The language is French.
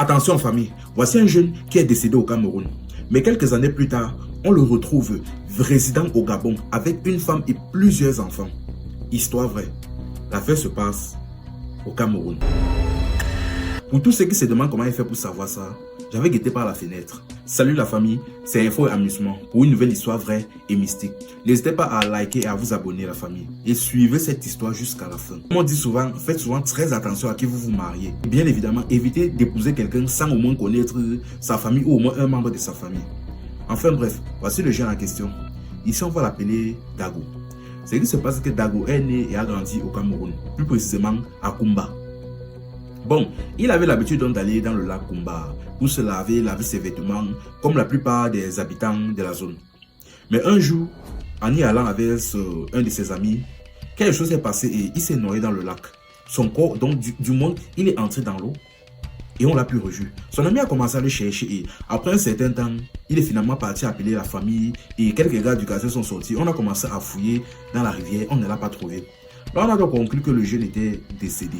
Attention famille, voici un jeune qui est décédé au Cameroun. Mais quelques années plus tard, on le retrouve résident au Gabon avec une femme et plusieurs enfants. Histoire vraie. L'affaire se passe au Cameroun. Pour tous ceux qui se demandent comment il fait pour savoir ça, j'avais guetté par la fenêtre. Salut la famille, c'est Info et Amusement pour une nouvelle histoire vraie et mystique. N'hésitez pas à liker et à vous abonner la famille. Et suivez cette histoire jusqu'à la fin. Comme on dit souvent, faites souvent très attention à qui vous vous mariez. Et bien évidemment, évitez d'épouser quelqu'un sans au moins connaître sa famille ou au moins un membre de sa famille. Enfin bref, voici le jeune en question. Ici on va l'appeler Dago. Ce qui se passe, c'est que Dago est né et a grandi au Cameroun, plus précisément à Kumba. Bon, il avait l'habitude d'aller dans le lac Kumba pour se laver ses vêtements, comme la plupart des habitants de la zone. Mais un jour, en y allant avec un de ses amis, quelque chose s'est passé et il s'est noyé dans le lac. Son corps, donc du moins, il est entré dans l'eau et on l'a plus revu. Son ami a commencé à le chercher et après un certain temps, il est finalement parti appeler la famille et quelques gars du quartier sont sortis. On a commencé à fouiller dans la rivière, on ne l'a pas trouvé. Là, on a donc conclu que le jeune était décédé.